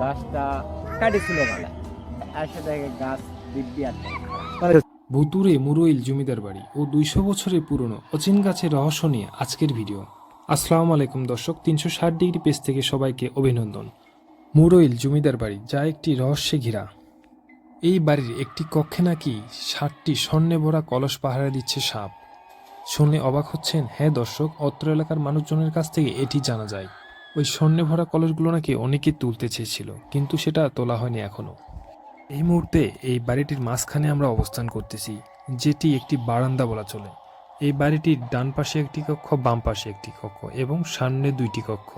গাছটা কাটিছিল বলে এসে দেখে গাছ দিব্যি আর ভুতুড়ে মুরইল জমিদার বাড়ি ও ২০০ বছরের পুরনো অচিন গাছের রহস্য নিয়ে আজকের ভিডিও। আসসালামু আলাইকুম দর্শক, ৩৬০ ডিগ্রি পেজ থেকে সবাইকে অভিনন্দন। মুরইল জমিদার বাড়ি, যা একটি রহস্যে ঘেরা। এই বাড়ির একটি কক্ষে নাকি ৬০টি স্বর্ণে ভরা কলস পাহারা দিচ্ছে সাপ। শুনলে অবাক হচ্ছেন? হ্যাঁ দর্শক, অত্র এলাকার মানুষজনের কাছ থেকে এটি জানা যায়। ওই স্বর্ণে ভরা কলসগুলো নাকি অনেকে তুলতে চেয়েছিল, কিন্তু সেটা তোলা হয়নি এখনো। এই মুহূর্তে এই বাড়িটির মাঝখানে আমরা অবস্থান করতেছি, যেটি একটি বারান্দা বলা চলে। এই বাড়িটির ডান পাশে একটি কক্ষ, বাম পাশে একটি কক্ষ এবং সামনে দুইটি কক্ষ।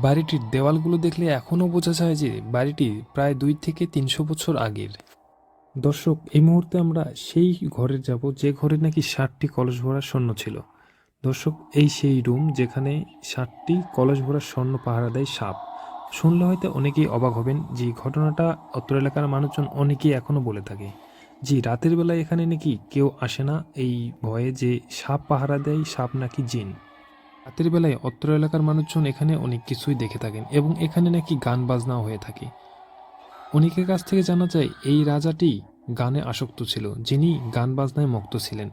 বাড়িটির দেওয়ালগুলো দেখলে এখনও বোঝা যায় যে বাড়িটি প্রায় ২ থেকে ৩০০ বছর আগের। দর্শক, এই মুহূর্তে আমরা সেই ঘরে যাব যে ঘরে নাকি ৬০টি কলস ভরা স্বর্ণ ছিল। দর্শক, এই সেই রুম যেখানে ৬০টি কলস ভরা স্বর্ণ পাহারা দেয় সাপ। শুনলে হয়তো অনেকেই অবাক হবেন যে ঘটনাটা অত্র এলাকার মানুষজন অনেকেই এখনও বলে থাকে যে রাতের বেলায় এখানে নাকি কেউ আসে না, এই ভয়ে যে সাপ পাহারা দেয়, সাপ নাকি জিন। রাতের বেলায় অত্র এলাকার মানুষজন এখানে অনেক কিছুই দেখে থাকেন এবং এখানে নাকি গান বাজনাও হয়ে থাকে। অনেকের কাছ থেকে জানা যায় এই রাজাটি গানে আসক্ত ছিল, যিনি গান বাজনায় মত্ত ছিলেন।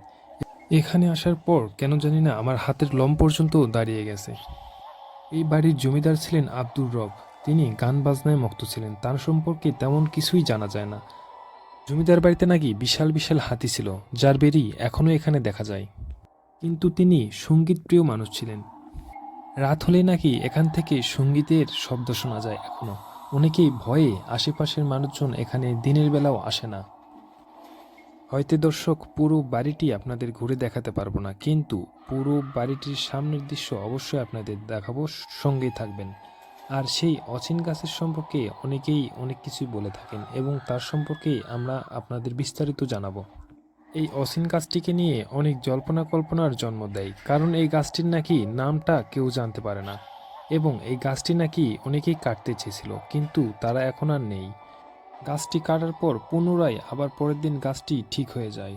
এখানে আসার পর কেন জানি না আমার হাতের লোম পর্যন্ত দাঁড়িয়ে গেছে। এই বাড়ির জমিদার ছিলেন আব্দুর রব। তিনি গান বাজনায় মত্ত ছিলেন, তার সম্পর্কে তেমন কিছুই জানা যায় না। জমিদার বাড়িতে নাকি বিশাল বিশাল হাতি ছিল, যার বেরি এখনও এখানে দেখা যায়। কিন্তু তিনি সঙ্গীতপ্রিয় মানুষ ছিলেন। রাত হলে নাকি এখান থেকে সঙ্গীতের শব্দ শোনা যায় এখনো। অনেকেই ভয়ে আশেপাশের মানুষজন এখানে দিনের বেলাও আসে না। হয়তো দর্শক পুরো বাড়িটি আপনাদের ঘুরে দেখাতে পারবো না, কিন্তু পুরো বাড়িটির সামনের দৃশ্য অবশ্যই আপনাদের দেখাবো, সঙ্গেই থাকবেন। আর সেই অচিন গাছের সম্পর্কে অনেকেই অনেক কিছুই বলে থাকেন এবং তার সম্পর্কে আমরা আপনাদের বিস্তারিত জানাবো। এই অচিন গাছটিকে নিয়ে অনেক জল্পনা কল্পনার জন্ম দেয়, কারণ এই গাছটির নাকি নামটা কেউ জানতে পারে না এবং এই গাছটি নাকি অনেকেই কাটতে চেয়েছিল, কিন্তু তারা এখন আর নেই। গাছটি কাটার পর পুনরায় আবার পরের দিন গাছটি ঠিক হয়ে যায়।